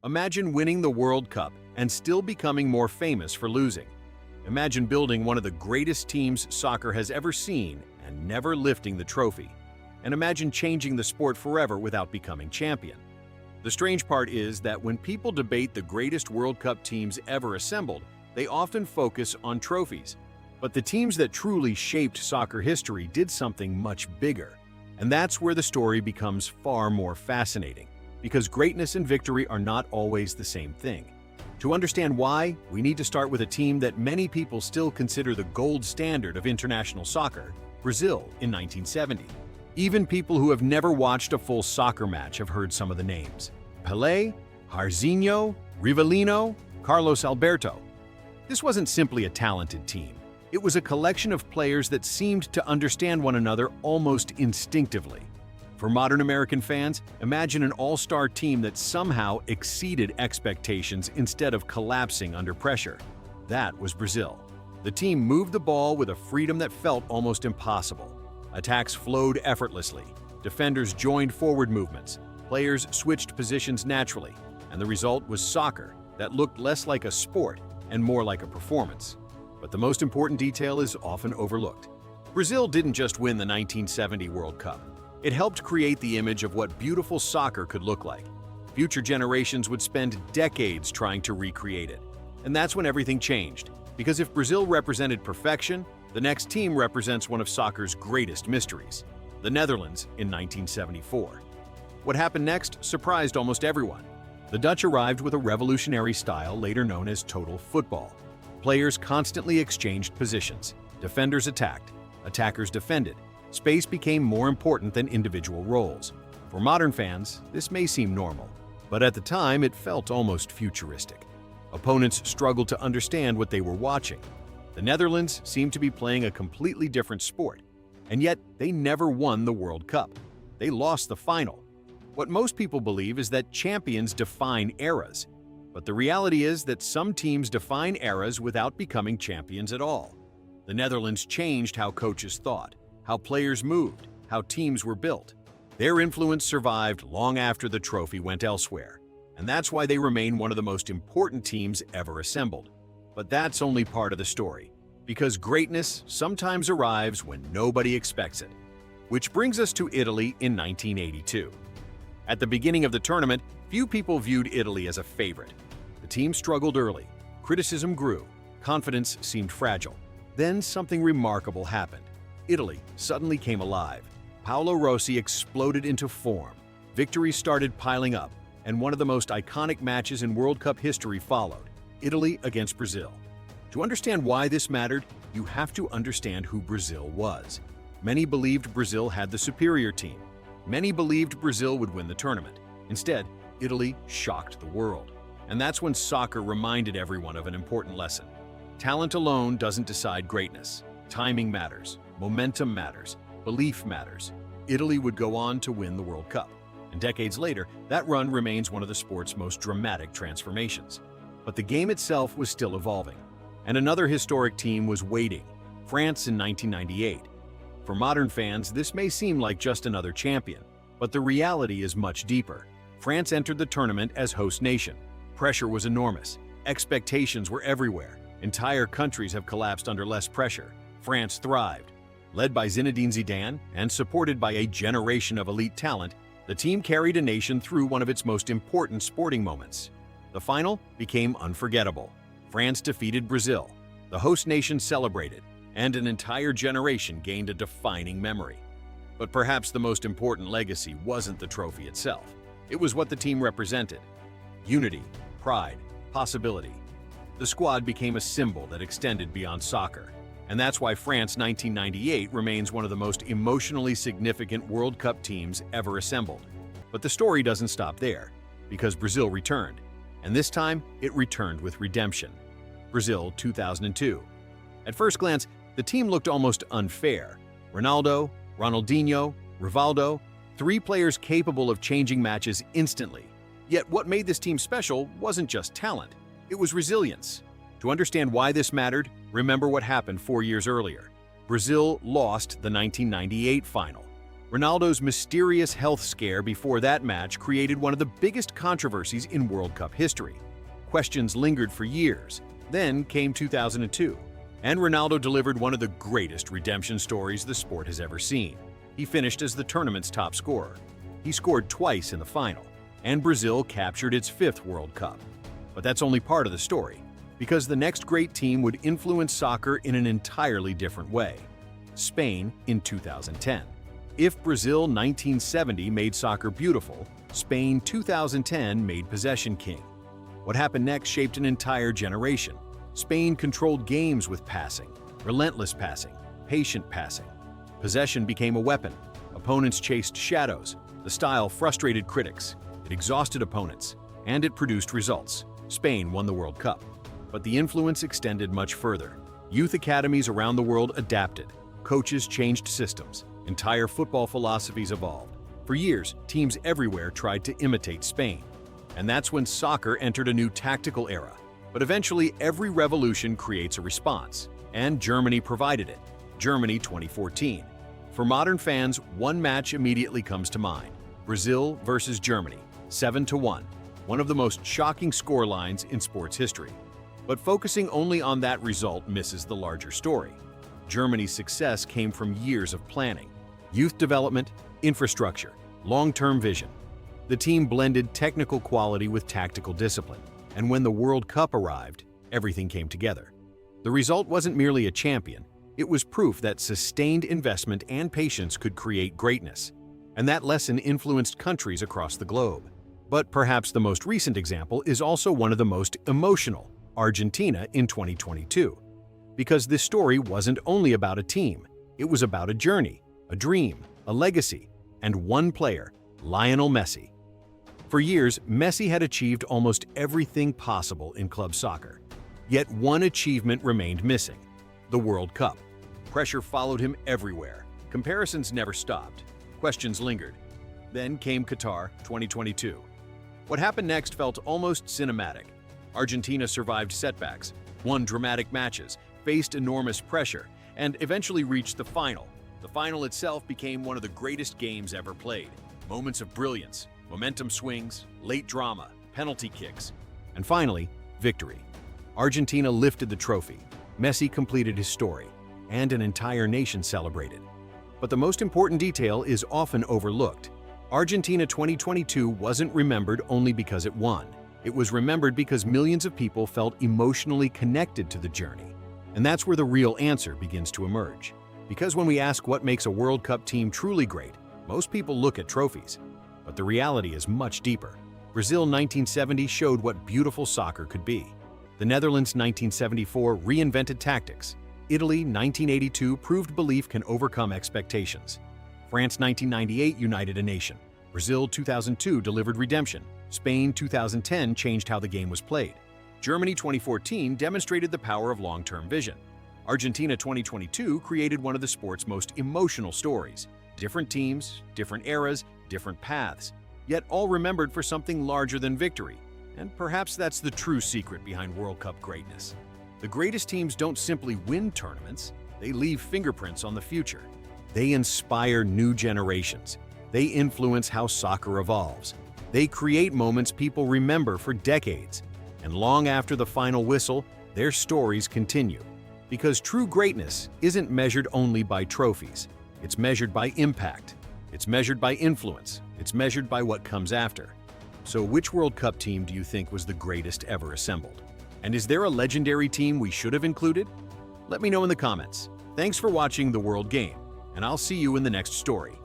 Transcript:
Imagine winning the World Cup and still becoming more famous for losing. Imagine building one of the greatest teams soccer has ever seen and never lifting the trophy. And imagine changing the sport forever without becoming champion. The strange part is that when people debate the greatest World Cup teams ever assembled, they often focus on trophies. But the teams that truly shaped soccer history did something much bigger. And that's where the story becomes far more fascinating, because greatness and victory are not always the same thing. To understand why, we need to start with a team that many people still consider the gold standard of international soccer, Brazil in 1970. Even people who have never watched a full soccer match have heard some of the names: Pele, Jairzinho, Rivellino, Carlos Alberto. This wasn't simply a talented team. It was a collection of players that seemed to understand one another almost instinctively. For modern American fans, imagine an all-star team that somehow exceeded expectations instead of collapsing under pressure. That was Brazil. The team moved the ball with a freedom that felt almost impossible. Attacks flowed effortlessly. Defenders joined forward movements. Players switched positions naturally. And the result was soccer that looked less like a sport and more like a performance. But the most important detail is often overlooked. Brazil didn't just win the 1970 World Cup. It helped create the image of what beautiful soccer could look like. Future generations would spend decades trying to recreate it. And that's when everything changed. Because if Brazil represented perfection, the next team represents one of soccer's greatest mysteries: the Netherlands in 1974. What happened next surprised almost everyone. The Dutch arrived with a revolutionary style later known as total football. Players constantly exchanged positions. Defenders attacked. Attackers defended. Space became more important than individual roles. For modern fans, this may seem normal, but at the time it felt almost futuristic. Opponents struggled to understand what they were watching. The Netherlands seemed to be playing a completely different sport, and yet they never won the World Cup. They lost the final. What most people believe is that champions define eras, but the reality is that some teams define eras without becoming champions at all. The Netherlands changed how coaches thought, how players moved, how teams were built. Their influence survived long after the trophy went elsewhere, and that's why they remain one of the most important teams ever assembled. But that's only part of the story, because greatness sometimes arrives when nobody expects it. Which brings us to Italy in 1982. At the beginning of the tournament, few people viewed Italy as a favorite. The team struggled early, criticism grew, confidence seemed fragile. Then something remarkable happened. Italy suddenly came alive. Paolo Rossi exploded into form. Victories started piling up, and one of the most iconic matches in World Cup history followed: Italy against Brazil. To understand why this mattered, you have to understand who Brazil was. Many believed Brazil had the superior team. Many believed Brazil would win the tournament. Instead, Italy shocked the world. And that's when soccer reminded everyone of an important lesson. Talent alone doesn't decide greatness. Timing matters, momentum matters, belief matters. Italy would go on to win the World Cup. And decades later, that run remains one of the sport's most dramatic transformations. But the game itself was still evolving. And another historic team was waiting: France in 1998. For modern fans, this may seem like just another champion, but the reality is much deeper. France entered the tournament as host nation. Pressure was enormous. Expectations were everywhere. Entire countries have collapsed under less pressure. France thrived. Led by Zinedine Zidane and supported by a generation of elite talent, the team carried a nation through one of its most important sporting moments. The final became unforgettable. France defeated Brazil. The host nation celebrated, and an entire generation gained a defining memory. But perhaps the most important legacy wasn't the trophy itself. It was what the team represented: unity, pride, possibility. The squad became a symbol that extended beyond soccer. And that's why France 1998 remains one of the most emotionally significant World Cup teams ever assembled. But the story doesn't stop there, because Brazil returned. And this time, it returned with redemption. Brazil 2002. At first glance, the team looked almost unfair. Ronaldo, Ronaldinho, Rivaldo, three players capable of changing matches instantly. Yet what made this team special wasn't just talent, it was resilience. To understand why this mattered, remember what happened 4 years earlier. Brazil lost the 1998 final. Ronaldo's mysterious health scare before that match created one of the biggest controversies in World Cup history. Questions lingered for years. Then came 2002, and Ronaldo delivered one of the greatest redemption stories the sport has ever seen. He finished as the tournament's top scorer. He scored twice in the final, and Brazil captured its 5th World Cup. But that's only part of the story, because the next great team would influence soccer in an entirely different way. Spain in 2010. If Brazil 1970 made soccer beautiful, Spain 2010 made possession king. What happened next shaped an entire generation. Spain controlled games with passing, relentless passing, patient passing. Possession became a weapon. Opponents chased shadows. The style frustrated critics. It exhausted opponents, and it produced results. Spain won the World Cup. But the influence extended much further. Youth academies around the world adapted. Coaches changed systems. Entire football philosophies evolved. For years, teams everywhere tried to imitate Spain. And that's when soccer entered a new tactical era. But eventually, every revolution creates a response. And Germany provided it. Germany 2014. For modern fans, one match immediately comes to mind. Brazil versus Germany, 7-1. One of the most shocking scorelines in sports history. But focusing only on that result misses the larger story. Germany's success came from years of planning. Youth development, infrastructure, long-term vision. The team blended technical quality with tactical discipline. And when the World Cup arrived, everything came together. The result wasn't merely a champion. It was proof that sustained investment and patience could create greatness. And that lesson influenced countries across the globe. But perhaps the most recent example is also one of the most emotional, Argentina in 2022. Because this story wasn't only about a team, it was about a journey, a dream, a legacy, and one player, Lionel Messi. For years, Messi had achieved almost everything possible in club soccer. Yet one achievement remained missing: the World Cup. Pressure followed him everywhere. Comparisons never stopped. Questions lingered. Then came Qatar 2022. What happened next felt almost cinematic. Argentina survived setbacks, won dramatic matches, faced enormous pressure, and eventually reached the final. The final itself became one of the greatest games ever played. Moments of brilliance, momentum swings, late drama, penalty kicks, and finally, victory. Argentina lifted the trophy. Messi completed his story, and an entire nation celebrated. But the most important detail is often overlooked. Argentina 2022 wasn't remembered only because it won. It was remembered because millions of people felt emotionally connected to the journey. And that's where the real answer begins to emerge. Because when we ask what makes a World Cup team truly great, most people look at trophies. But the reality is much deeper. Brazil 1970 showed what beautiful soccer could be. The Netherlands 1974 reinvented tactics. Italy 1982 proved belief can overcome expectations. France 1998 united a nation. Brazil 2002 delivered redemption. Spain 2010 changed how the game was played. Germany 2014 demonstrated the power of long-term vision. Argentina 2022 created one of the sport's most emotional stories. Different teams, different eras, different paths, yet all remembered for something larger than victory. And perhaps that's the true secret behind World Cup greatness. The greatest teams don't simply win tournaments, they leave fingerprints on the future. They inspire new generations. They influence how soccer evolves. They create moments people remember for decades. And long after the final whistle, their stories continue. Because true greatness isn't measured only by trophies. It's measured by impact. It's measured by influence. It's measured by what comes after. So which World Cup team do you think was the greatest ever assembled? And is there a legendary team we should have included? Let me know in the comments. Thanks for watching The World Game, and I'll see you in the next story.